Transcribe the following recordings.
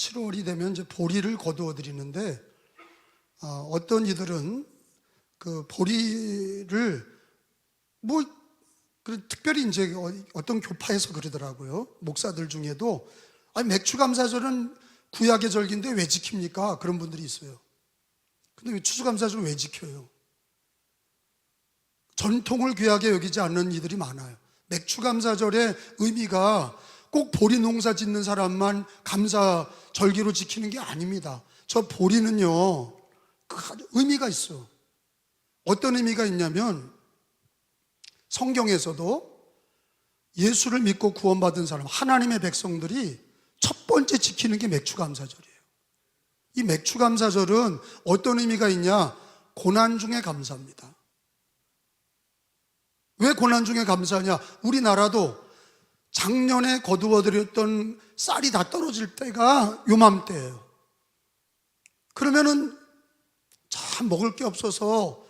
7월이 되면 이제 보리를 거두어 드리는데, 어떤 이들은 그 보리를 특별히 이제 어떤 교파에서 그러더라고요. 목사들 중에도 아니 맥추감사절은 구약의 절기인데 왜 지킵니까? 그런 분들이 있어요. 근데 왜 추수감사절은 왜 지켜요? 전통을 귀하게 여기지 않는 이들이 많아요. 맥추감사절의 의미가 꼭 보리 농사 짓는 사람만 감사 절기로 지키는 게 아닙니다. 저 보리는요, 의미가 있어. 어떤 의미가 있냐면, 성경에서도 예수를 믿고 구원받은 사람, 하나님의 백성들이 첫 번째 지키는 게 맥추감사절이에요. 이 맥추감사절은 어떤 의미가 있냐? 고난 중에 감사합니다. 왜 고난 중에 감사하냐? 우리나라도 작년에 거두어드렸던 쌀이 다 떨어질 때가 요맘때예요. 그러면은 참 먹을 게 없어서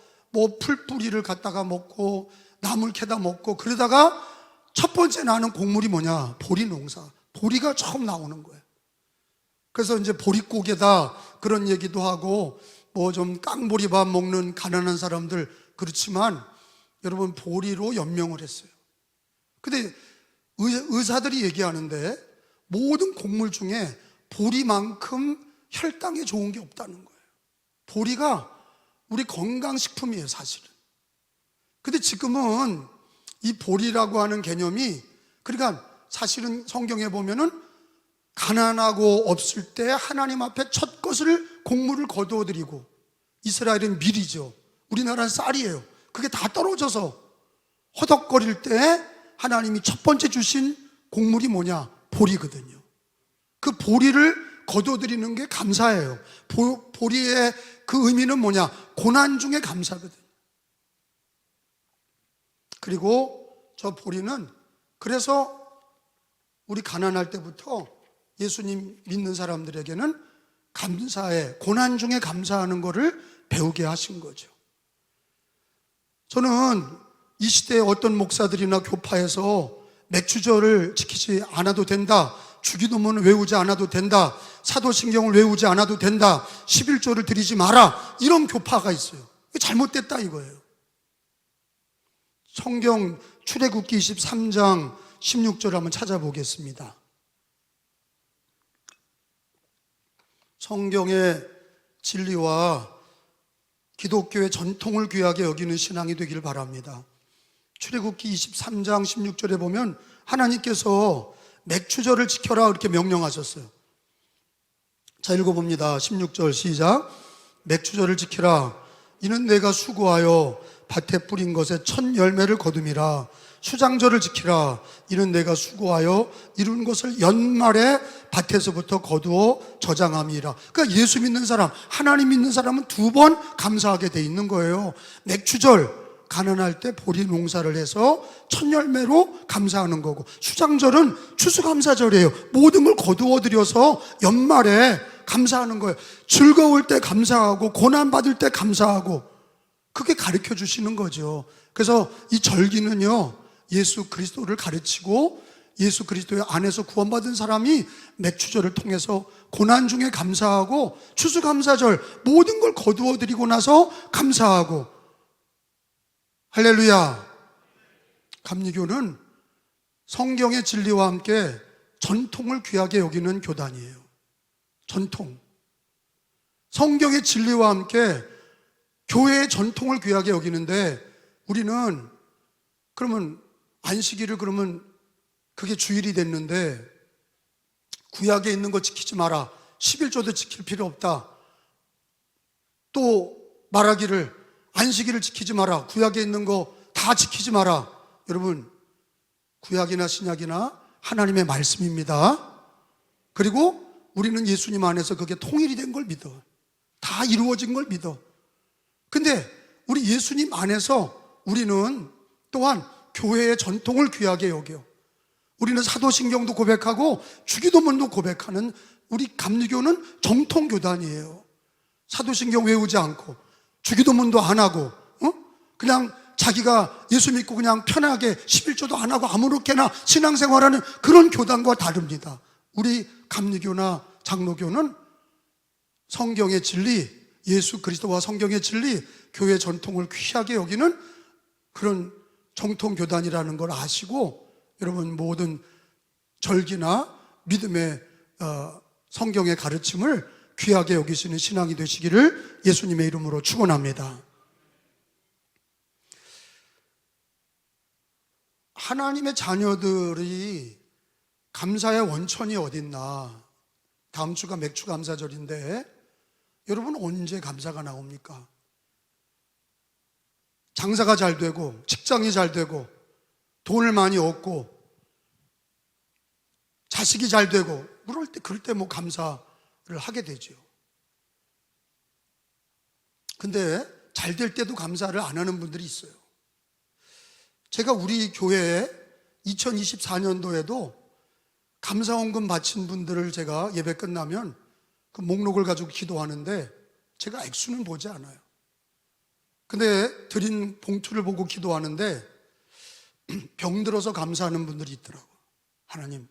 풀뿌리를 갖다가 먹고 나물 캐다 먹고, 그러다가 첫 번째 나는 곡물이 뭐냐? 보리 농사. 보리가 처음 나오는 거예요. 그래서 이제 보릿고개다 그런 얘기도 하고, 좀 깡보리밥 먹는 가난한 사람들, 그렇지만 여러분, 보리로 연명을 했어요. 근데 의사들이 얘기하는데 모든 곡물 중에 보리만큼 혈당에 좋은 게 없다는 거예요. 보리가 우리 건강식품이에요, 사실은. 근데 지금은 이 보리라고 하는 개념이, 그러니까 사실은 성경에 보면은 가난하고 없을 때 하나님 앞에 첫 것을 곡물을 거두어 드리고, 이스라엘은 밀이죠. 우리나라는 쌀이에요. 그게 다 떨어져서 허덕거릴 때 하나님이 첫 번째 주신 곡물이 뭐냐? 보리거든요. 그 보리를 거두어 드리는 게 감사예요. 보리의 그 의미는 뭐냐? 고난 중에 감사거든요. 그리고 저 보리는, 그래서 우리 가난할 때부터 예수님 믿는 사람들에게는 감사해, 고난 중에 감사하는 것을 배우게 하신 거죠. 저는 이 시대에 어떤 목사들이나 교파에서 맥추절을 지키지 않아도 된다, 주기도문을 외우지 않아도 된다, 사도신경을 외우지 않아도 된다, 11조를 드리지 마라, 이런 교파가 있어요. 잘못됐다 이거예요. 성경 출애굽기 23장 16절 한번 찾아보겠습니다. 성경의 진리와 기독교의 전통을 귀하게 여기는 신앙이 되길 바랍니다. 출애굽기 23장 16절에 보면 하나님께서 맥추절을 지켜라 이렇게 명령하셨어요. 자, 읽어봅니다. 16절 시작. 맥추절을 지키라. 이는 내가 수고하여 밭에 뿌린 것에 첫 열매를 거둠이라. 수장절을 지키라. 이는 내가 수고하여 이룬 것을 연말에 밭에서부터 거두어 저장함이라. 그러니까 예수 믿는 사람, 하나님 믿는 사람은 두 번 감사하게 돼 있는 거예요. 맥추절, 가난할 때 보리 농사를 해서 첫 열매로 감사하는 거고, 수장절은 추수감사절이에요. 모든 걸 거두어 들여서 연말에 감사하는 거예요. 즐거울 때 감사하고 고난받을 때 감사하고, 그게 가르쳐 주시는 거죠. 그래서 이 절기는요, 예수 그리스도를 가르치고 예수 그리스도의 안에서 구원받은 사람이 맥추절을 통해서 고난 중에 감사하고, 추수감사절 모든 걸 거두어 드리고 나서 감사하고. 할렐루야. 감리교는 성경의 진리와 함께 전통을 귀하게 여기는 교단이에요. 전통, 성경의 진리와 함께 교회의 전통을 귀하게 여기는데, 우리는 그러면 안식일을, 그러면 그게 주일이 됐는데 구약에 있는 거 지키지 마라, 11조도 지킬 필요 없다, 또 말하기를 안식일을 지키지 마라, 구약에 있는 거 다 지키지 마라. 여러분, 구약이나 신약이나 하나님의 말씀입니다. 그리고 우리는 예수님 안에서 그게 통일이 된 걸 믿어. 다 이루어진 걸 믿어. 근데 우리 예수님 안에서 우리는 또한 교회의 전통을 귀하게 여겨. 우리는 사도신경도 고백하고 주기도문도 고백하는 우리 감리교는 정통교단이에요. 사도신경 외우지 않고 주기도문도 안 하고 그냥 자기가 예수 믿고 그냥 편하게 11조도 안 하고 아무렇게나 신앙생활하는 그런 교단과 다릅니다. 우리 감리교나 장로교는 성경의 진리, 예수 그리스도와 성경의 진리, 교회 전통을 귀하게 여기는 그런 정통교단이라는 걸 아시고 여러분 모든 절기나 믿음의 성경의 가르침을 귀하게 여기시는 신앙이 되시기를 예수님의 이름으로 축원합니다. 하나님의 자녀들이 감사의 원천이 어딨나? 다음 주가 맥주 감사절인데 여러분 언제 감사가 나옵니까? 장사가 잘 되고 직장이 잘 되고 돈을 많이 얻고 자식이 잘 되고 그럴 때 뭐 감사를 하게 되죠. 근데 잘 될 때도 감사를 안 하는 분들이 있어요. 제가 우리 교회에 2024년도에도 감사원금 바친 분들을 제가 예배 끝나면 그 목록을 가지고 기도하는데 제가 액수는 보지 않아요. 근데 드린 봉투를 보고 기도하는데 병들어서 감사하는 분들이 있더라고요. 하나님,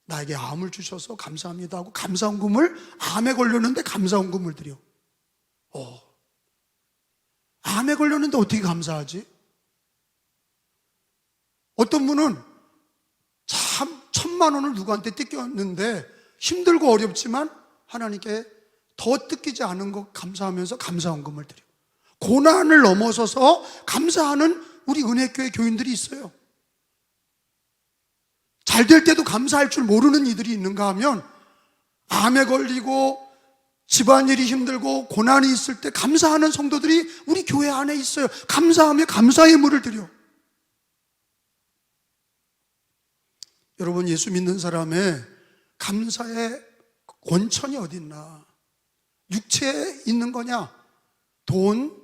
나에게 암을 주셔서 감사합니다 하고 감사원금을, 암에 걸렸는데 감사원금을 드려. 암에 걸렸는데 어떻게 감사하지? 어떤 분은 참 1,000만 원을 누구한테 뜯겼는데 힘들고 어렵지만 하나님께 더 뜯기지 않은 것 감사하면서 감사원금을 드려. 고난을 넘어서서 감사하는 우리 은혜교회 교인들이 있어요. 잘 될 때도 감사할 줄 모르는 이들이 있는가 하면 암에 걸리고 집안일이 힘들고 고난이 있을 때 감사하는 성도들이 우리 교회 안에 있어요. 감사하며 감사의 물을 드려. 여러분, 예수 믿는 사람의 감사의 원천이 어딨나? 육체에 있는 거냐? 돈,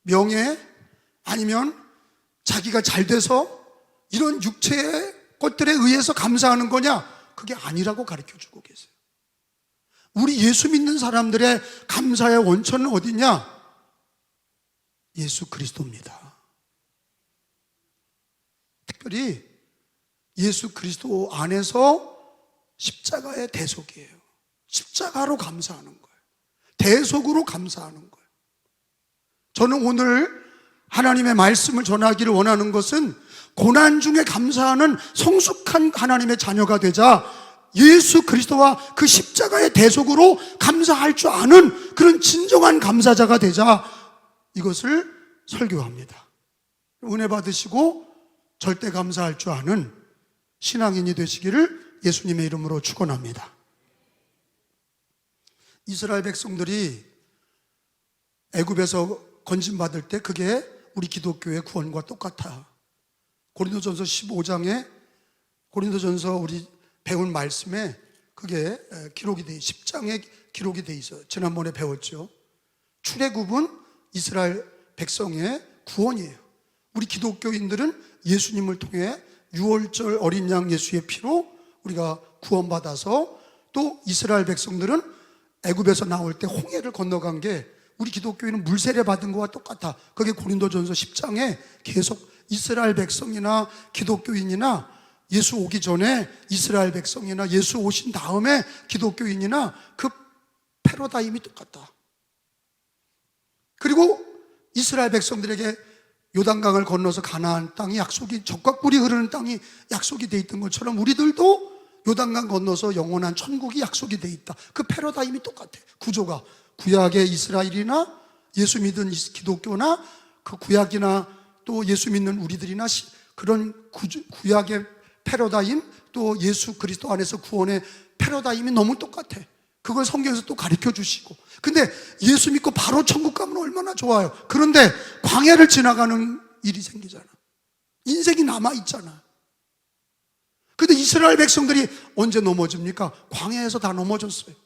명예, 아니면 자기가 잘 돼서 이런 육체의 것들에 의해서 감사하는 거냐? 그게 아니라고 가르쳐주고 계세요. 우리 예수 믿는 사람들의 감사의 원천은 어디냐? 예수 그리스도입니다. 특별히 예수 그리스도 안에서 십자가의 대속이에요. 십자가로 감사하는 거예요. 대속으로 감사하는 거예요. 저는 오늘 하나님의 말씀을 전하기를 원하는 것은 고난 중에 감사하는 성숙한 하나님의 자녀가 되자 예수 그리스도와 그 십자가의 대속으로 감사할 줄 아는 그런 진정한 감사자가 되자 이것을 설교합니다. 은혜 받으시고 절대 감사할 줄 아는 신앙인이 되시기를 예수님의 이름으로 축원합니다. 이스라엘 백성들이 애굽에서 건진받을 때 그게 우리 기독교의 구원과 똑같아. 고린도전서 15장에 고린도전서 우리 배운 말씀에 그게 기록이 돼 10장에 기록이 돼 있어요. 지난번에 배웠죠. 출애굽은 이스라엘 백성의 구원이에요. 우리 기독교인들은 예수님을 통해 유월절 어린 양 예수의 피로 우리가 구원받아서 또 이스라엘 백성들은 애굽에서 나올 때 홍해를 건너간 게 우리 기독교인은 물세례 받은 거와 똑같아. 그게 고린도전서 10장에 계속 이스라엘 백성이나 기독교인이나 예수 오기 전에 이스라엘 백성이나 예수 오신 다음에 기독교인이나 그 패러다임이 똑같다. 그리고 이스라엘 백성들에게 요단강을 건너서 가나안 땅이 약속이 젖과 꿀이 흐르는 땅이 약속이 돼 있던 것처럼 우리들도 요단강 건너서 영원한 천국이 약속이 돼 있다. 그 패러다임이 똑같아. 구조가 구약의 이스라엘이나 예수 믿은 기독교나 그 구약이나 또 예수 믿는 우리들이나 그런 구약의 패러다임 또 예수 그리스도 안에서 구원의 패러다임이 너무 똑같아. 그걸 성경에서 또 가르쳐 주시고. 근데 예수 믿고 바로 천국 가면 얼마나 좋아요. 그런데 광야를 지나가는 일이 생기잖아. 인생이 남아있잖아. 근데 이스라엘 백성들이 언제 넘어집니까? 광야에서 다 넘어졌어요.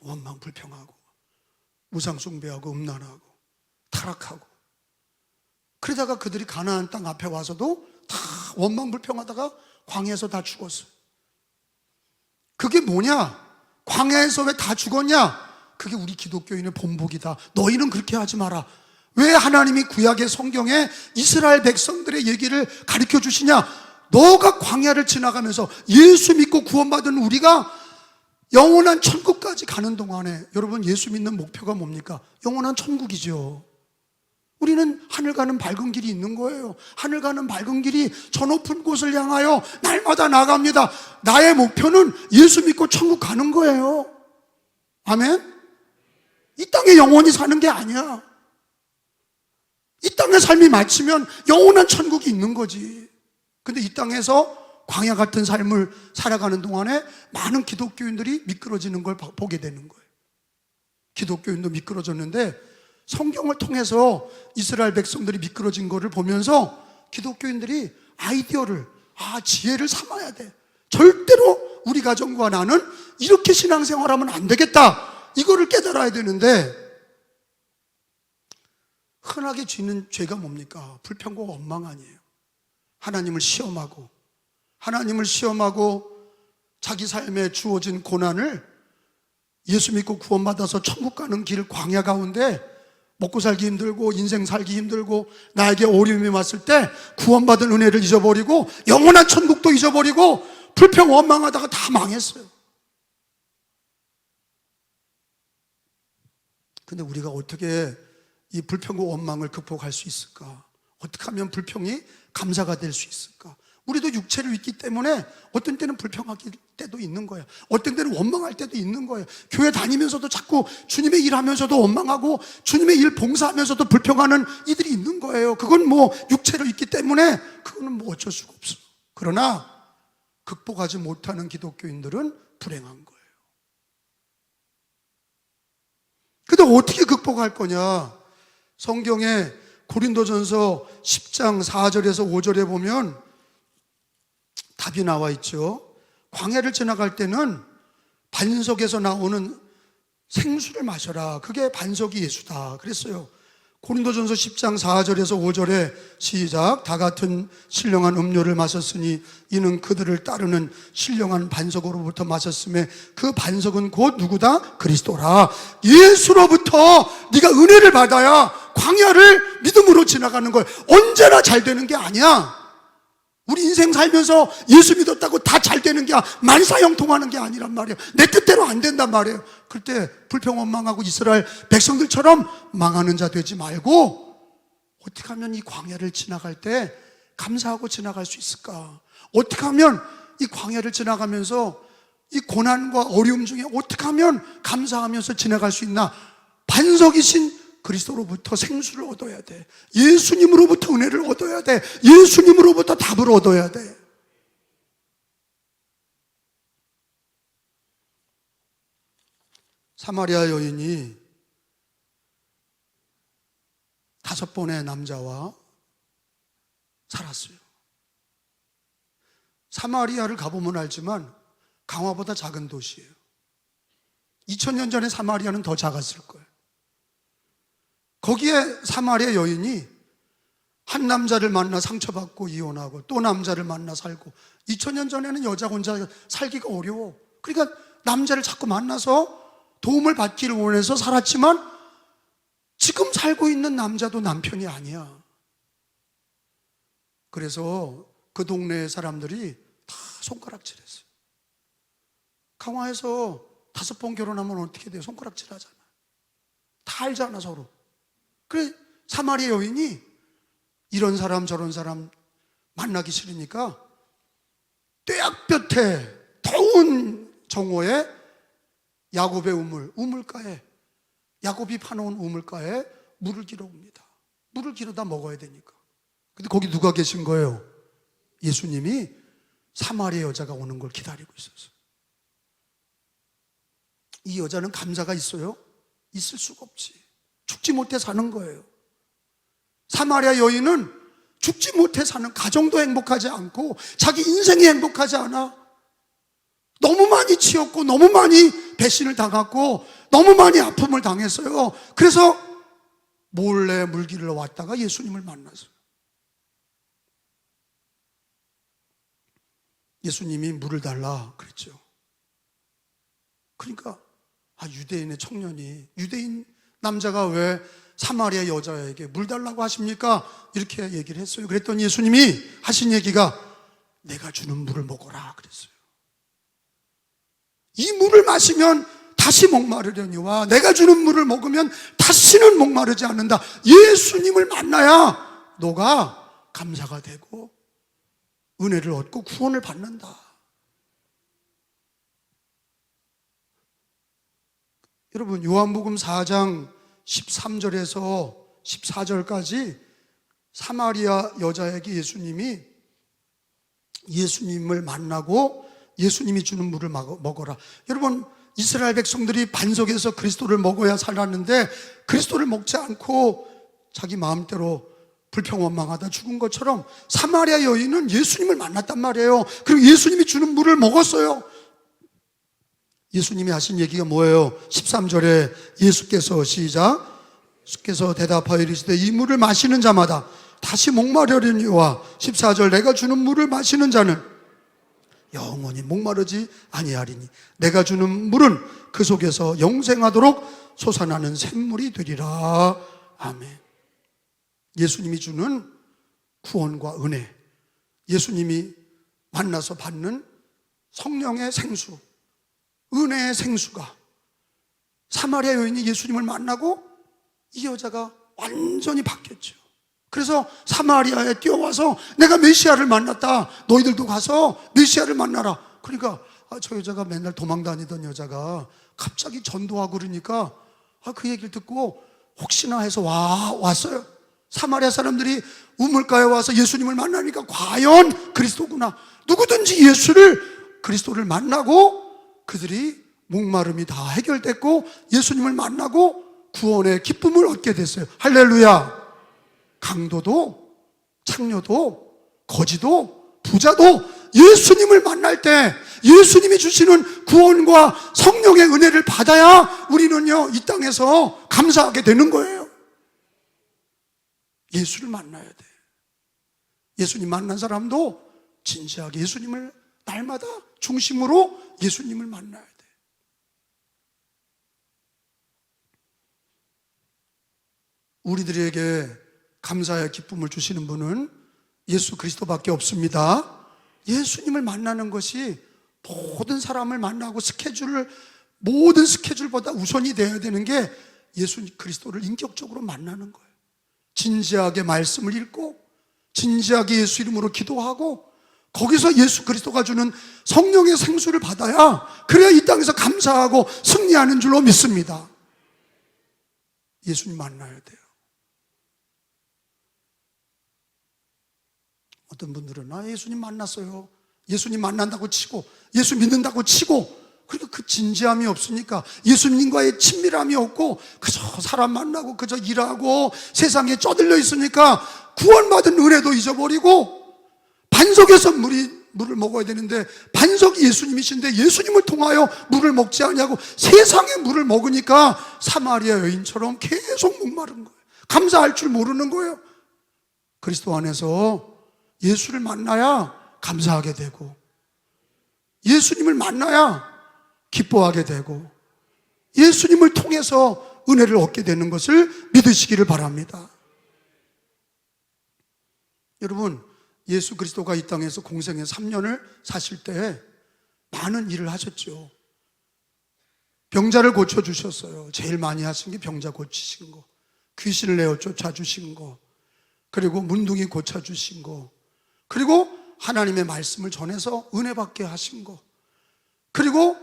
원망 불평하고 우상 숭배하고 음란하고 타락하고 그러다가 그들이 가나안 땅 앞에 와서도 다 원망 불평하다가 광야에서 다 죽었어요. 그게 뭐냐? 광야에서 왜 다 죽었냐? 그게 우리 기독교인의 본보기다. 너희는 그렇게 하지 마라. 왜 하나님이 구약의 성경에 이스라엘 백성들의 얘기를 가르쳐 주시냐? 너가 광야를 지나가면서 예수 믿고 구원받은 우리가 영원한 천국까지 가는 동안에, 여러분 예수 믿는 목표가 뭡니까? 영원한 천국이죠. 우리는 하늘 가는 밝은 길이 있는 거예요. 하늘 가는 밝은 길이 저 높은 곳을 향하여 날마다 나갑니다. 나의 목표는 예수 믿고 천국 가는 거예요. 아멘? 이 땅에 영원히 사는 게 아니야. 이 땅의 삶이 마치면 영원한 천국이 있는 거지. 근데 이 땅에서 광야 같은 삶을 살아가는 동안에 많은 기독교인들이 미끄러지는 걸 보게 되는 거예요. 기독교인도 미끄러졌는데 성경을 통해서 이스라엘 백성들이 미끄러진 거를 보면서 기독교인들이 아이디어를, 지혜를 삼아야 돼. 절대로 우리 가정과 나는 이렇게 신앙생활하면 안 되겠다, 이거를 깨달아야 되는데, 흔하게 짓는 죄가 뭡니까? 불평과 원망 아니에요. 하나님을 시험하고 자기 삶에 주어진 고난을 예수 믿고 구원받아서 천국 가는 길, 광야 가운데 먹고 살기 힘들고 인생 살기 힘들고 나에게 어려움이 왔을 때 구원받은 은혜를 잊어버리고 영원한 천국도 잊어버리고 불평 원망하다가 다 망했어요. 근데 우리가 어떻게 이 불평과 원망을 극복할 수 있을까? 어떻게 하면 불평이 감사가 될 수 있을까? 우리도 육체를 입기 때문에 어떤 때는 불평할 때도 있는 거예요. 어떤 때는 원망할 때도 있는 거예요. 교회 다니면서도 자꾸 주님의 일 하면서도 원망하고 주님의 일 봉사하면서도 불평하는 이들이 있는 거예요. 그건 뭐 육체로 있기 때문에 그거는 뭐 어쩔 수가 없어. 그러나 극복하지 못하는 기독교인들은 불행한 거예요. 근데 어떻게 극복할 거냐? 성경에 고린도전서 10장 4절에서 5절에 보면 답이 나와 있죠. 광야를 지나갈 때는 반석에서 나오는 생수를 마셔라. 그게 반석이 예수다 그랬어요. 고린도전서 10장 4절에서 5절에 시작. 다 같은 신령한 음료를 마셨으니 이는 그들을 따르는 신령한 반석으로부터 마셨음에 그 반석은 곧 누구다? 그리스도라. 예수로부터 네가 은혜를 받아야 광야를 믿음으로 지나가는 걸. 언제나 잘 되는 게 아니야. 우리 인생 살면서 예수 믿었다고 다 잘 되는 게 만사형통하는 게 아니란 말이에요. 내 뜻대로 안 된단 말이에요. 그때 불평 원망하고 이스라엘 백성들처럼 망하는 자 되지 말고 어떻게 하면 이 광야를 지나갈 때 감사하고 지나갈 수 있을까? 어떻게 하면 이 광야를 지나가면서 이 고난과 어려움 중에 어떻게 하면 감사하면서 지나갈 수 있나? 반석이신 그리스도로부터 생수를 얻어야 돼. 예수님으로부터 은혜를 얻어야 돼. 예수님으로부터 답을 얻어야 돼. 사마리아 여인이 5번의 남자와 살았어요. 사마리아를 가보면 알지만 강화보다 작은 도시예요. 2000년 전에 사마리아는 더 작았을 거예요. 거기에 사마리아 여인이 한 남자를 만나 상처받고 이혼하고 또 남자를 만나 살고, 2000년 전에는 여자 혼자 살기가 어려워. 그러니까 남자를 자꾸 만나서 도움을 받기를 원해서 살았지만 지금 살고 있는 남자도 남편이 아니야. 그래서 그 동네 사람들이 다 손가락질했어요. 강화에서 5번 결혼하면 어떻게 돼요? 손가락질 하잖아. 다 알잖아 서로. 그래 사마리아 여인이 이런 사람 저런 사람 만나기 싫으니까 떼약볕에 더운 정오에 야곱의 우물가에, 야곱이 파놓은 우물가에 물을 기러 옵니다. 물을 기르다 먹어야 되니까. 근데 거기 누가 계신 거예요? 예수님이 사마리아 여자가 오는 걸 기다리고 있었어요. 이 여자는 감사가 있어요? 있을 수가 없지. 죽지 못해 사는 거예요. 사마리아 여인은 죽지 못해 사는, 가정도 행복하지 않고 자기 인생이 행복하지 않아. 너무 많이 치였고 너무 많이 배신을 당하고 너무 많이 아픔을 당했어요. 그래서 몰래 물기를 왔다가 예수님을 만났어요. 예수님이 물을 달라 그랬죠. 그러니까 유대인의 청년이, 유대인 남자가 왜 사마리아 여자에게 물 달라고 하십니까? 이렇게 얘기를 했어요. 그랬더니 예수님이 하신 얘기가 내가 주는 물을 먹어라 그랬어요. 이 물을 마시면 다시 목마르려니와 내가 주는 물을 먹으면 다시는 목마르지 않는다. 예수님을 만나야 너가 감사가 되고 은혜를 얻고 구원을 받는다. 여러분, 요한복음 4장 13절에서 14절까지 사마리아 여자에게 예수님을 만나고 예수님이 주는 물을 먹어라. 여러분, 이스라엘 백성들이 반석에서 그리스도를 먹어야 살았는데 그리스도를 먹지 않고 자기 마음대로 불평원망하다 죽은 것처럼 사마리아 여인은 예수님을 만났단 말이에요. 그리고 예수님이 주는 물을 먹었어요. 예수님이 하신 얘기가 뭐예요? 13절에 예수께서 시작, 예수께서 대답하여 이르시되 이 물을 마시는 자마다 다시 목마르려니와 14절 내가 주는 물을 마시는 자는 영원히 목마르지 아니하리니 내가 주는 물은 그 속에서 영생하도록 솟아나는 샘물이 되리라. 아멘. 예수님이 주는 구원과 은혜, 예수님이 만나서 받는 성령의 생수, 은혜의 생수가, 사마리아 여인이 예수님을 만나고 이 여자가 완전히 바뀌었죠. 그래서 사마리아에 뛰어와서 내가 메시아를 만났다, 너희들도 가서 메시아를 만나라. 그러니까 저 여자가 맨날 도망 다니던 여자가 갑자기 전도하고 그러니까 그 얘기를 듣고 혹시나 해서 왔어요. 사마리아 사람들이 우물가에 와서 예수님을 만나니까 과연 그리스도구나. 누구든지 그리스도를 만나고 그들이 목마름이 다 해결됐고 예수님을 만나고 구원의 기쁨을 얻게 됐어요. 할렐루야. 강도도 창녀도 거지도 부자도 예수님을 만날 때 예수님이 주시는 구원과 성령의 은혜를 받아야 우리는요 이 땅에서 감사하게 되는 거예요. 예수를 만나야 돼. 예수님 만난 사람도 진지하게 예수님을 날마다 중심으로 예수님을 만나야 돼. 우리들에게 감사의 기쁨을 주시는 분은 예수 그리스도밖에 없습니다. 예수님을 만나는 것이 모든 사람을 만나고 모든 스케줄보다 우선이 되어야 되는 게 예수 그리스도를 인격적으로 만나는 거예요. 진지하게 말씀을 읽고 진지하게 예수 이름으로 기도하고 거기서 예수 그리스도가 주는 성령의 생수를 받아야 그래야 이 땅에서 감사하고 승리하는 줄로 믿습니다. 예수님 만나야 돼요. 어떤 분들은 예수님 만났어요. 예수님 만난다고 치고 예수 믿는다고 치고 그리고 그 진지함이 없으니까 예수님과의 친밀함이 없고 그저 사람 만나고 그저 일하고 세상에 쩌들려 있으니까 구원받은 은혜도 잊어버리고 반석에서 물을 먹어야 되는데 반석이 예수님이신데 예수님을 통하여 물을 먹지 않냐고 세상의 물을 먹으니까 사마리아 여인처럼 계속 목마른 거예요. 감사할 줄 모르는 거예요. 그리스도 안에서 예수를 만나야 감사하게 되고 예수님을 만나야 기뻐하게 되고 예수님을 통해서 은혜를 얻게 되는 것을 믿으시기를 바랍니다. 여러분, 예수 그리스도가 이 땅에서 공생의 3년을 사실 때 많은 일을 하셨죠. 병자를 고쳐주셨어요. 제일 많이 하신 게 병자 고치신 거, 귀신을 내어 쫓아주신 거, 그리고 문둥이 고쳐주신 거, 그리고 하나님의 말씀을 전해서 은혜 받게 하신 거, 그리고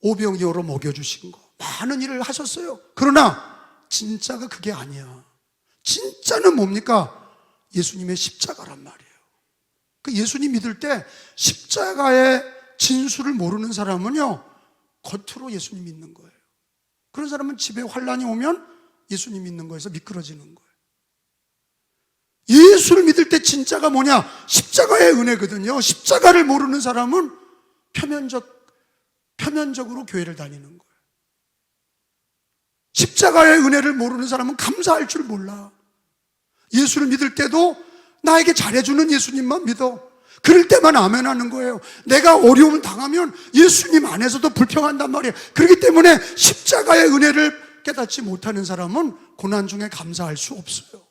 오병이어로 먹여주신 거, 많은 일을 하셨어요. 그러나 진짜가 그게 아니야. 진짜는 뭡니까? 예수님의 십자가란 말이에요. 그 예수님 믿을 때 십자가의 진수를 모르는 사람은요 겉으로 예수님 믿는 거예요. 그런 사람은 집에 환난이 오면 예수님 믿는 거에서 미끄러지는 거예요. 예수를 믿을 때 진짜가 뭐냐? 십자가의 은혜거든요. 십자가를 모르는 사람은 표면적으로 교회를 다니는 거예요. 십자가의 은혜를 모르는 사람은 감사할 줄 몰라. 예수를 믿을 때도 나에게 잘해주는 예수님만 믿어. 그럴 때만 아멘 하는 거예요. 내가 어려움을 당하면 예수님 안에서도 불평한단 말이에요. 그렇기 때문에 십자가의 은혜를 깨닫지 못하는 사람은 고난 중에 감사할 수 없어요.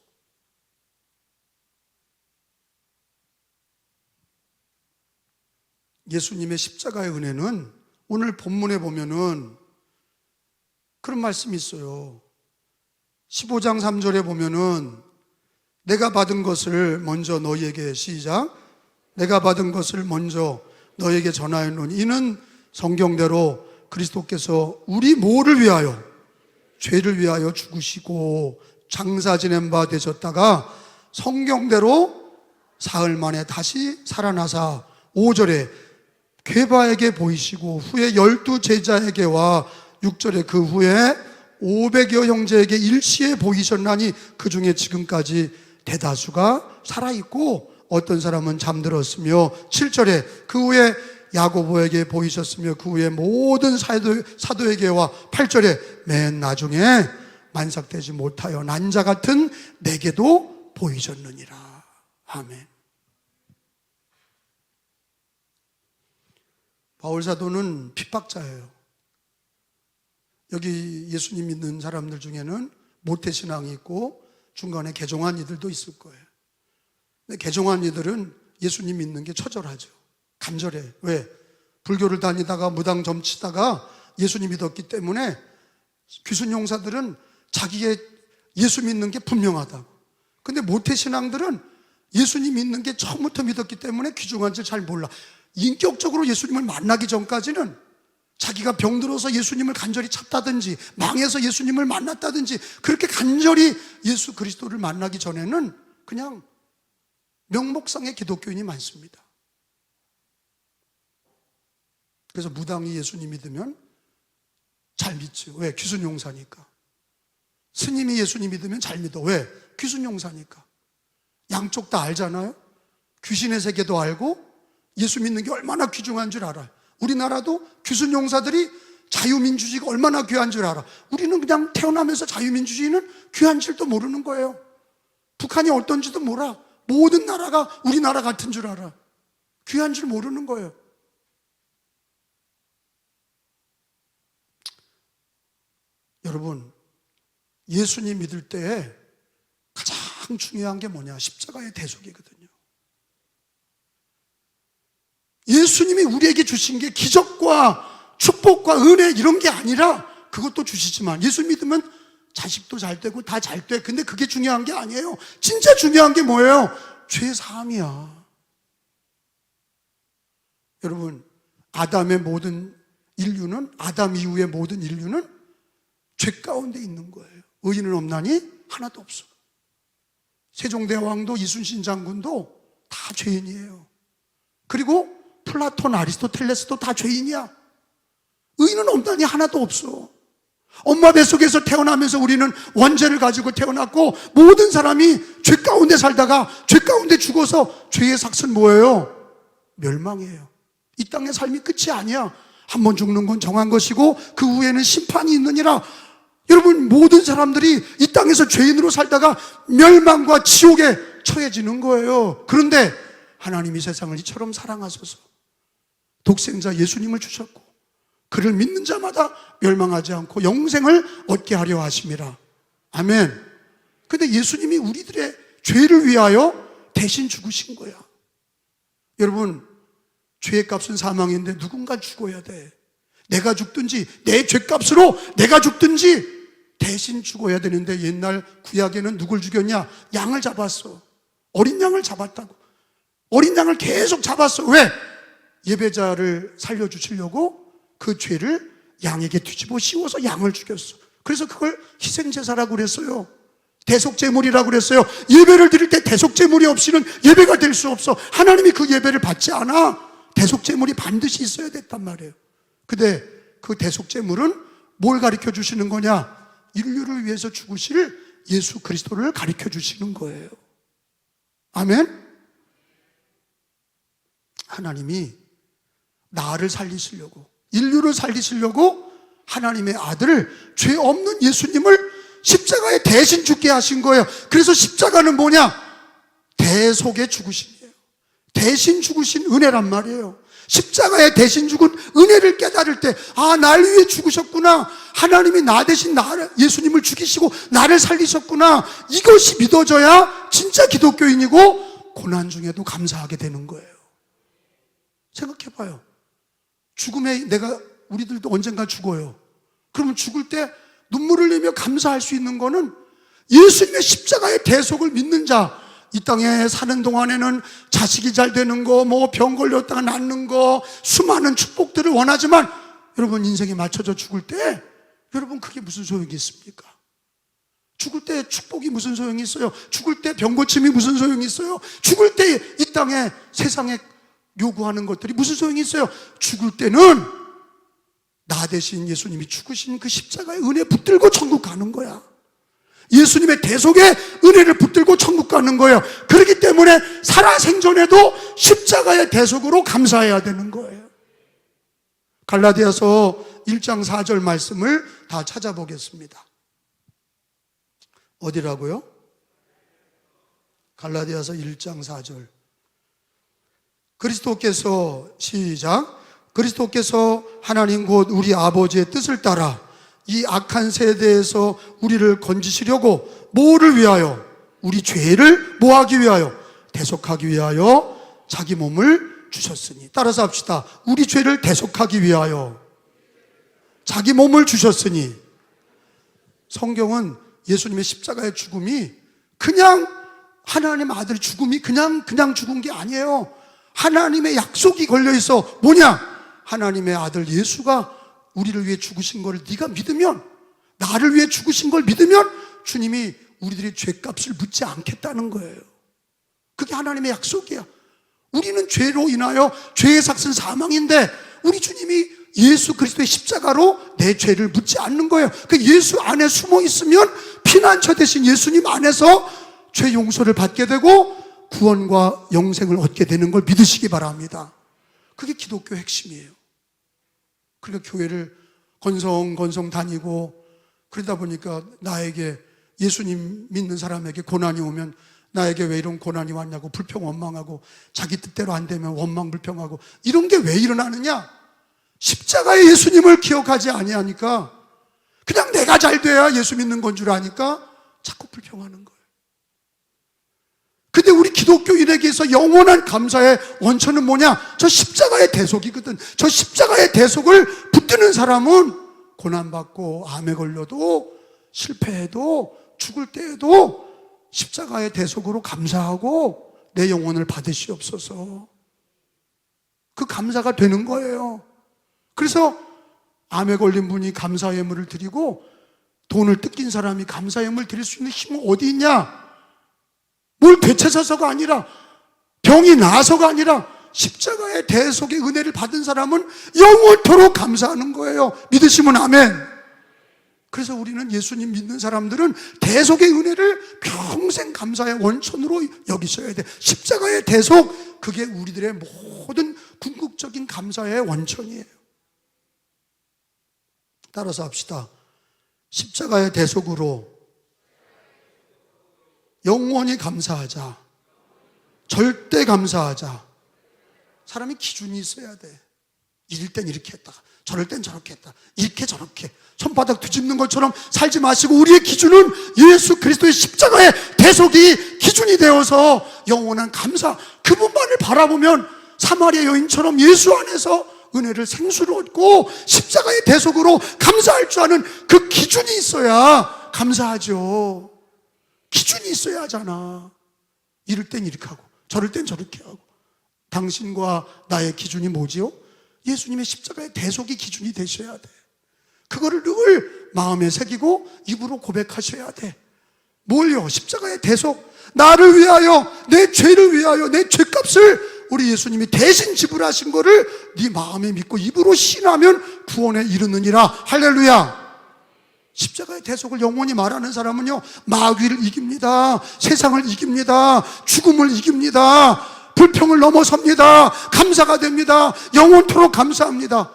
예수님의 십자가의 은혜는 오늘 본문에 보면은 그런 말씀이 있어요. 15장 3절에 보면은 내가 받은 것을 먼저 너희에게 시작. 내가 받은 것을 먼저 너희에게 전하였노니 이는 성경대로 그리스도께서 우리 뭐를 위하여? 죄를 위하여 죽으시고 장사 지낸 바 되셨다가 성경대로 사흘 만에 다시 살아나사 5절에 괴바에게 보이시고 후에 12 제자에게와 6절에 그 후에 500여 형제에게 일시에 보이셨나니 그 중에 지금까지 대다수가 살아있고 어떤 사람은 잠들었으며 7절에 그 후에 야고보에게 보이셨으며 그 후에 모든 사도에게와 8절에 맨 나중에 만삭되지 못하여 난 자 같은 내게도 보이셨느니라. 아멘. 바울 사도는 핍박자예요. 여기 예수님 믿는 사람들 중에는 모태신앙이 있고 중간에 개종한 이들도 있을 거예요. 근데 개종한 이들은 예수님 믿는 게 처절하죠. 간절해. 왜? 불교를 다니다가 무당 점치다가 예수님 믿었기 때문에 귀순 용사들은 자기의 예수 믿는 게 분명하다. 근데 모태신앙들은 예수님 믿는 게 처음부터 믿었기 때문에 귀중한 줄 잘 몰라. 인격적으로 예수님을 만나기 전까지는 자기가 병들어서 예수님을 간절히 찾다든지 망해서 예수님을 만났다든지 그렇게 간절히 예수 그리스도를 만나기 전에는 그냥 명목상의 기독교인이 많습니다. 그래서 무당이 예수님 믿으면 잘 믿죠. 왜? 귀순용사니까. 스님이 예수님 믿으면 잘 믿어. 왜? 귀순용사니까. 양쪽 다 알잖아요. 귀신의 세계도 알고 예수 믿는 게 얼마나 귀중한 줄 알아요. 우리나라도 귀순용사들이 자유민주주의가 얼마나 귀한 줄 알아. 우리는 그냥 태어나면서 자유민주주의는 귀한 줄도 모르는 거예요. 북한이 어떤지도 몰라. 모든 나라가 우리나라 같은 줄 알아. 귀한 줄 모르는 거예요. 여러분, 예수님 믿을 때에 가장 중요한 게 뭐냐? 십자가의 대속이거든요. 예수님이 우리에게 주신 게 기적과 축복과 은혜 이런 게 아니라 그것도 주시지만 예수 믿으면 자식도 잘 되고 다 잘 돼. 근데 그게 중요한 게 아니에요. 진짜 중요한 게 뭐예요? 죄 사함이야. 여러분, 아담의 모든 인류는, 아담 이후의 모든 인류는 죄 가운데 있는 거예요. 의인은 없나니 하나도 없어. 세종대왕도 이순신 장군도 다 죄인이에요. 그리고 플라톤, 아리스토텔레스도 다 죄인이야. 의인은 없다니 하나도 없어. 엄마 뱃속에서 태어나면서 우리는 원죄를 가지고 태어났고 모든 사람이 죄 가운데 살다가 죄 가운데 죽어서 죄의 삭은 뭐예요? 멸망이에요. 이 땅의 삶이 끝이 아니야. 한 번 죽는 건 정한 것이고 그 후에는 심판이 있느니라. 여러분, 모든 사람들이 이 땅에서 죄인으로 살다가 멸망과 지옥에 처해지는 거예요. 그런데 하나님이 세상을 이처럼 사랑하셔서 독생자 예수님을 주셨고 그를 믿는 자마다 멸망하지 않고 영생을 얻게 하려 하심이라. 아멘. 근데 예수님이 우리들의 죄를 위하여 대신 죽으신 거야. 여러분, 죄의 값은 사망인데 누군가 죽어야 돼. 내가 죽든지 내 죄값으로 내가 죽든지 대신 죽어야 되는데 옛날 구약에는 누굴 죽였냐? 양을 잡았어. 어린 양을 잡았다고. 어린 양을 계속 잡았어. 왜? 예배자를 살려주시려고 그 죄를 양에게 뒤집어 씌워서 양을 죽였어. 그래서 그걸 희생제사라고 그랬어요. 대속제물이라고 그랬어요. 예배를 드릴 때 대속제물이 없이는 예배가 될 수 없어. 하나님이 그 예배를 받지 않아. 대속제물이 반드시 있어야 됐단 말이에요. 근데 그 대속제물은 뭘 가르쳐 주시는 거냐? 인류를 위해서 죽으실 예수 그리스도를 가르쳐 주시는 거예요. 아멘? 하나님이 나를 살리시려고, 인류를 살리시려고 하나님의 아들, 죄 없는 예수님을 십자가에 대신 죽게 하신 거예요. 그래서 십자가는 뭐냐? 대속의 죽으심이에요. 대신 죽으신 은혜란 말이에요. 십자가에 대신 죽은 은혜를 깨달을 때, 아, 날 위해 죽으셨구나. 하나님이 나 대신 예수님을 죽이시고 나를 살리셨구나. 이것이 믿어져야 진짜 기독교인이고 고난 중에도 감사하게 되는 거예요. 생각해봐요. 죽음에 우리들도 언젠가 죽어요. 그러면 죽을 때 눈물을 흘리며 감사할 수 있는 거는 예수님의 십자가의 대속을 믿는 자, 이 땅에 사는 동안에는 자식이 잘 되는 거, 병 걸렸다가 낫는 거, 수많은 축복들을 원하지만 여러분 인생에 맞춰져 죽을 때 여러분 그게 무슨 소용이 있습니까? 죽을 때 축복이 무슨 소용이 있어요? 죽을 때 병 고침이 무슨 소용이 있어요? 죽을 때 이 땅에 세상에 요구하는 것들이 무슨 소용이 있어요? 죽을 때는 나 대신 예수님이 죽으신 그 십자가의 은혜 붙들고 천국 가는 거야. 예수님의 대속의 은혜를 붙들고 천국 가는 거예요. 그렇기 때문에 살아생전에도 십자가의 대속으로 감사해야 되는 거예요. 갈라디아서 1장 4절 말씀을 다 찾아보겠습니다. 어디라고요? 갈라디아서 1장 4절. 그리스도께서, 시작, 그리스도께서 하나님 곧 우리 아버지의 뜻을 따라 이 악한 세대에서 우리를 건지시려고 뭐를 위하여? 우리 죄를 뭐하기 위하여? 대속하기 위하여 자기 몸을 주셨으니. 따라서 합시다. 우리 죄를 대속하기 위하여 자기 몸을 주셨으니. 성경은 예수님의 십자가의 죽음이 그냥 하나님 아들 죽음이 그냥 죽은 게 아니에요. 하나님의 약속이 걸려있어. 뭐냐? 하나님의 아들 예수가 우리를 위해 죽으신 걸 네가 믿으면, 나를 위해 죽으신 걸 믿으면 주님이 우리들의 죄값을 묻지 않겠다는 거예요. 그게 하나님의 약속이야. 우리는 죄로 인하여 죄의 삭은 사망인데 우리 주님이 예수 그리스도의 십자가로 내 죄를 묻지 않는 거예요. 그 예수 안에 숨어 있으면 피난처 대신 예수님 안에서 죄 용서를 받게 되고 구원과 영생을 얻게 되는 걸 믿으시기 바랍니다. 그게 기독교의 핵심이에요. 그러니까 교회를 건성 다니고 그러다 보니까 나에게, 예수님 믿는 사람에게 고난이 오면 나에게 왜 이런 고난이 왔냐고 불평 원망하고, 자기 뜻대로 안 되면 원망 불평하고, 이런 게 왜 일어나느냐? 십자가의 예수님을 기억하지 아니하니까, 그냥 내가 잘 돼야 예수 믿는 건 줄 아니까 자꾸 불평하는 거예요. 근데 우리 기독교인에게서 영원한 감사의 원천은 뭐냐? 저 십자가의 대속이거든. 저 십자가의 대속을 붙드는 사람은 고난받고 암에 걸려도 실패해도 죽을 때에도 십자가의 대속으로 감사하고 내 영혼을 받으시옵소서. 그 감사가 되는 거예요. 그래서 암에 걸린 분이 감사 예물을 드리고 돈을 뜯긴 사람이 감사 예물 드릴 수 있는 힘은 어디 있냐? 뭘 되찾아서가 아니라, 병이 나아서가 아니라 십자가의 대속의 은혜를 받은 사람은 영원토록 감사하는 거예요. 믿으시면 아멘. 그래서 우리는 예수님 믿는 사람들은 대속의 은혜를 평생 감사의 원천으로 여기셔야 돼. 십자가의 대속, 그게 우리들의 모든 궁극적인 감사의 원천이에요. 따라서 합시다. 십자가의 대속으로 영원히 감사하자. 절대 감사하자. 사람이 기준이 있어야 돼. 이럴 땐 이렇게 했다, 저럴 땐 저렇게 했다, 이렇게 저렇게 손바닥 뒤집는 것처럼 살지 마시고, 우리의 기준은 예수 그리스도의 십자가의 대속이 기준이 되어서 영원한 감사, 그분만을 바라보면 사마리아 여인처럼 예수 안에서 은혜를 생수로 얻고 십자가의 대속으로 감사할 줄 아는 그 기준이 있어야 감사하죠. 기준이 있어야 하잖아. 이럴 땐 이렇게 하고 저럴 땐 저렇게 하고. 당신과 나의 기준이 뭐지요? 예수님의 십자가의 대속이 기준이 되셔야 돼. 그거를 늘 마음에 새기고 입으로 고백하셔야 돼. 뭘요? 십자가의 대속. 나를 위하여, 내 죄를 위하여, 내 죄값을 우리 예수님이 대신 지불하신 거를 네 마음에 믿고 입으로 신하면 구원에 이르느니라. 할렐루야. 십자가의 대속을 영원히 말하는 사람은요, 마귀를 이깁니다. 세상을 이깁니다. 죽음을 이깁니다. 불평을 넘어섭니다. 감사가 됩니다. 영원토록 감사합니다.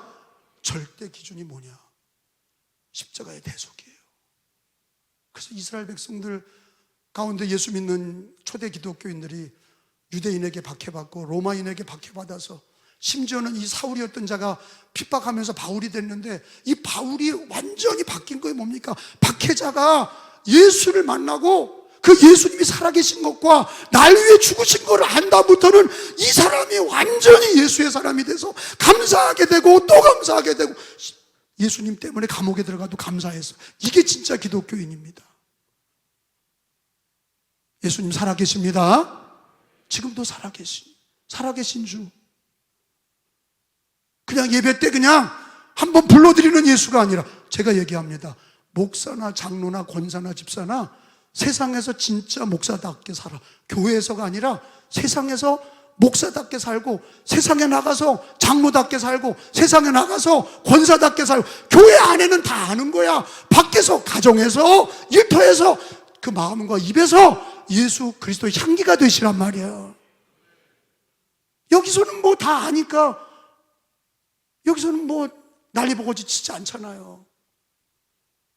절대 기준이 뭐냐? 십자가의 대속이에요. 그래서 이스라엘 백성들 가운데 예수 믿는 초대 기독교인들이 유대인에게 박해받고 로마인에게 박해받아서, 심지어는 이 사울이었던 자가 핍박하면서 바울이 됐는데, 이 바울이 완전히 바뀐 거예요. 뭡니까? 박해자가 예수를 만나고 그 예수님이 살아계신 것과 날 위해 죽으신 것을 안 다음부터는 이 사람이 완전히 예수의 사람이 돼서 감사하게 되고 또 감사하게 되고, 예수님 때문에 감옥에 들어가도 감사해서. 이게 진짜 기독교인입니다. 예수님 살아계십니다. 지금도 살아계신 주. 그냥 예배 때 그냥 한번 불러드리는 예수가 아니라, 제가 얘기합니다. 목사나 장로나 권사나 집사나 세상에서 진짜 목사답게 살아. 교회에서가 아니라 세상에서 목사답게 살고, 세상에 나가서 장로답게 살고, 세상에 나가서 권사답게 살고. 교회 안에는 다 아는 거야. 밖에서, 가정에서, 일터에서 그 마음과 입에서 예수 그리스도의 향기가 되시란 말이에요. 여기서는 뭐 다 아니까, 여기서는 뭐 난리 보고지 치지 않잖아요.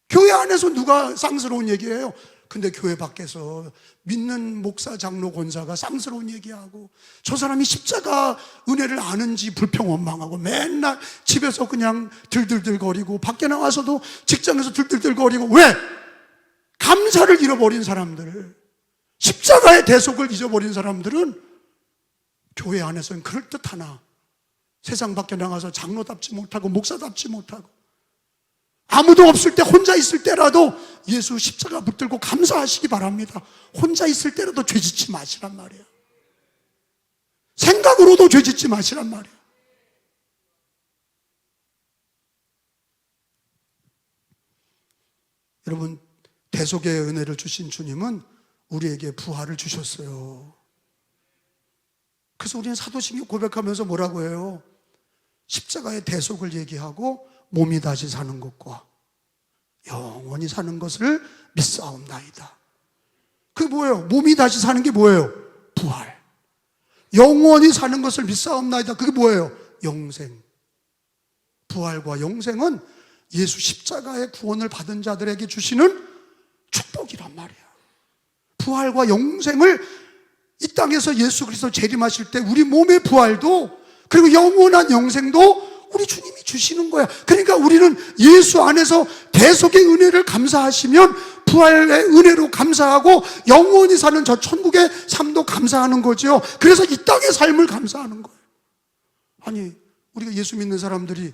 교회 안에서 누가 쌍스러운 얘기해요? 근데 교회 밖에서 믿는 목사, 장로, 권사가 쌍스러운 얘기하고, 저 사람이 십자가 은혜를 아는지 불평원망하고, 맨날 집에서 그냥 들들들거리고, 밖에 나와서도 직장에서 들들들거리고. 왜? 감사를 잃어버린 사람들, 십자가의 대속을 잊어버린 사람들은 교회 안에서는 그럴듯하나 세상 밖에 나가서 장로답지 못하고 목사답지 못하고, 아무도 없을 때, 혼자 있을 때라도 예수 십자가 붙들고 감사하시기 바랍니다. 혼자 있을 때라도 죄짓지 마시란 말이에요. 생각으로도 죄짓지 마시란 말이에요. 여러분, 대속의 은혜를 주신 주님은 우리에게 부활을 주셨어요. 그래서 우리는 사도신경 고백하면서 뭐라고 해요? 십자가의 대속을 얘기하고, 몸이 다시 사는 것과 영원히 사는 것을 믿사옵나이다. 그게 뭐예요? 몸이 다시 사는 게 뭐예요? 부활. 영원히 사는 것을 믿사옵나이다. 그게 뭐예요? 영생. 부활과 영생은 예수 십자가의 구원을 받은 자들에게 주시는 축복이란 말이야. 부활과 영생을 이 땅에서 예수 그리스도 재림하실 때 우리 몸의 부활도, 그리고 영원한 영생도 우리 주님이 주시는 거야. 그러니까 우리는 예수 안에서 대속의 은혜를 감사하시면 부활의 은혜로 감사하고, 영원히 사는 저 천국의 삶도 감사하는 거죠. 그래서 이 땅의 삶을 감사하는 거예요. 아니, 우리가 예수 믿는 사람들이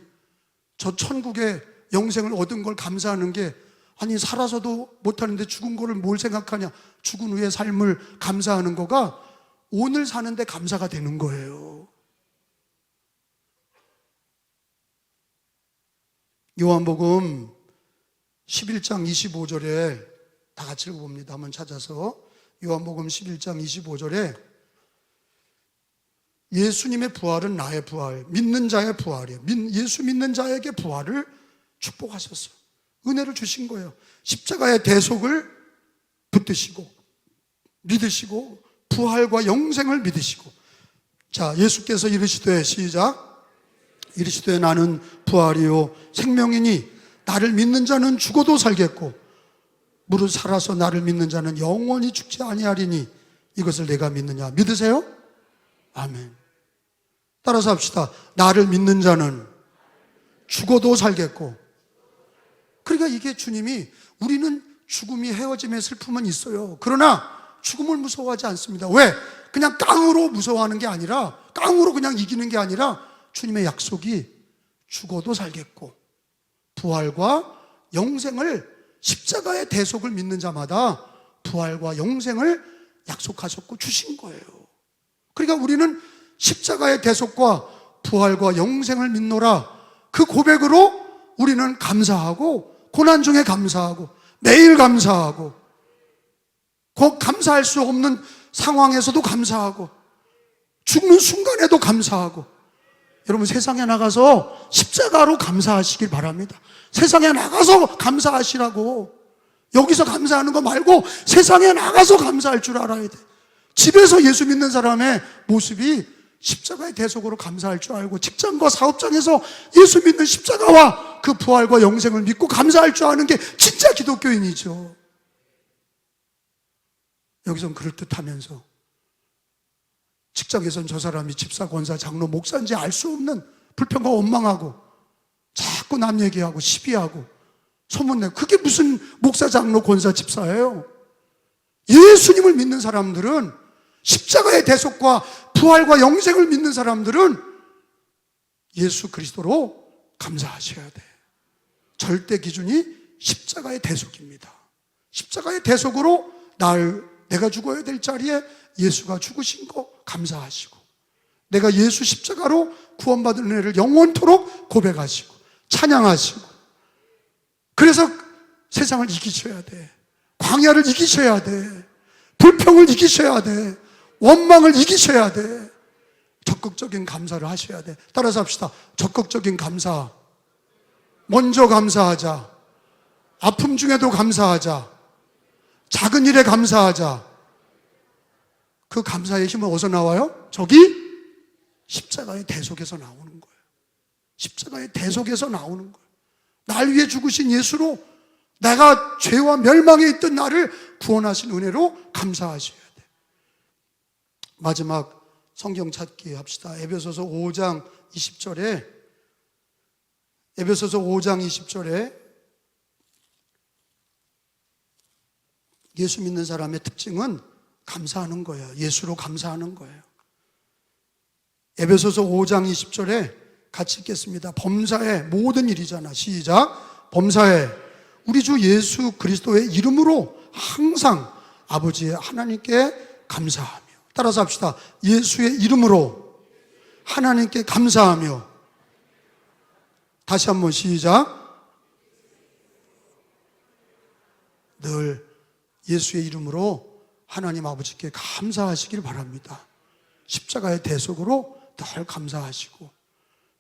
저 천국의 영생을 얻은 걸 감사하는 게, 아니 살아서도 못하는데 죽은 거를 뭘 생각하냐. 죽은 후의 삶을 감사하는 거가 오늘 사는데 감사가 되는 거예요. 요한복음 11장 25절에 다 같이 읽어봅니다. 한번 찾아서. 요한복음 11장 25절에 예수님의 부활은 나의 부활, 믿는 자의 부활이에요. 예수 믿는 자에게 부활을 축복하셨어요. 은혜를 주신 거예요. 십자가의 대속을 붙드시고 믿으시고, 부활과 영생을 믿으시고. 자, 예수께서 이르시되, 시작. 이르시되 나는 부활이요 생명이니 나를 믿는 자는 죽어도 살겠고 무릇 살아서 나를 믿는 자는 영원히 죽지 아니하리니 이것을 내가 믿느냐. 믿으세요? 아멘. 따라서 합시다. 나를 믿는 자는 죽어도 살겠고. 그러니까 이게 주님이, 우리는 죽음이, 헤어짐의 슬픔은 있어요. 그러나 죽음을 무서워하지 않습니다. 왜? 그냥 깡으로 무서워하는 게 아니라, 깡으로 그냥 이기는 게 아니라, 주님의 약속이 죽어도 살겠고 부활과 영생을, 십자가의 대속을 믿는 자마다 부활과 영생을 약속하셨고 주신 거예요. 그러니까 우리는 십자가의 대속과 부활과 영생을 믿노라, 그 고백으로 우리는 감사하고, 고난 중에 감사하고, 매일 감사하고, 감사할 수 없는 상황에서도 감사하고, 죽는 순간에도 감사하고. 여러분, 세상에 나가서 십자가로 감사하시길 바랍니다. 세상에 나가서 감사하시라고. 여기서 감사하는 거 말고 세상에 나가서 감사할 줄 알아야 돼. 집에서 예수 믿는 사람의 모습이 십자가의 대속으로 감사할 줄 알고, 직장과 사업장에서 예수 믿는 십자가와 그 부활과 영생을 믿고 감사할 줄 아는 게 진짜 기독교인이죠. 여기선 그럴듯하면서 직장에선 저 사람이 집사, 권사, 장로, 목사인지 알 수 없는 불평과 원망하고, 자꾸 남 얘기하고 시비하고 소문내고. 그게 무슨 목사, 장로, 권사, 집사예요? 예수님을 믿는 사람들은, 십자가의 대속과 부활과 영생을 믿는 사람들은 예수 그리스도로 감사하셔야 돼. 절대 기준이 십자가의 대속입니다. 십자가의 대속으로 내가 죽어야 될 자리에 예수가 죽으신 거 감사하시고, 내가 예수 십자가로 구원받은 은혜를 영원토록 고백하시고 찬양하시고, 그래서 세상을 이기셔야 돼. 광야를 이기셔야 돼. 불평을 이기셔야 돼. 원망을 이기셔야 돼. 적극적인 감사를 하셔야 돼. 따라서 합시다. 적극적인 감사. 먼저 감사하자. 아픔 중에도 감사하자. 작은 일에 감사하자. 그 감사의 힘은 어디서 나와요? 저기 십자가의 대속에서 나오는 거예요. 십자가의 대속에서 나오는 거예요. 날 위해 죽으신 예수로, 내가 죄와 멸망에 있던 나를 구원하신 은혜로 감사하셔야 돼. 마지막 성경 찾기 합시다. 에베소서 5장 20절에, 에베소서 5장 20절에 예수 믿는 사람의 특징은 감사하는 거예요. 예수로 감사하는 거예요. 에베소서 5장 20절에 같이 읽겠습니다. 범사에, 모든 일이잖아. 시작. 범사에 우리 주 예수 그리스도의 이름으로 항상 아버지 하나님께 감사하며. 따라서 합시다. 예수의 이름으로 하나님께 감사하며. 다시 한번 시작. 늘 예수의 이름으로 하나님 아버지께 감사하시길 바랍니다. 십자가의 대속으로 늘 감사하시고,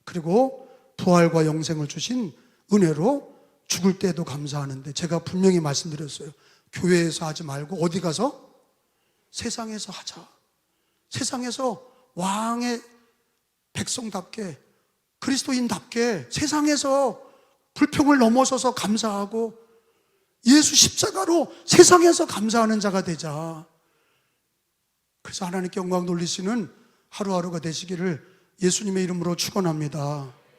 그리고 부활과 영생을 주신 은혜로 죽을 때도 감사하는데, 제가 분명히 말씀드렸어요. 교회에서 하지 말고 어디 가서? 세상에서 하자. 세상에서 왕의 백성답게, 그리스도인답게 세상에서 불평을 넘어서서 감사하고 예수 십자가로 세상에서 감사하는 자가 되자. 그래서 하나님께 영광 돌리시는 하루하루가 되시기를 예수님의 이름으로 축원합니다.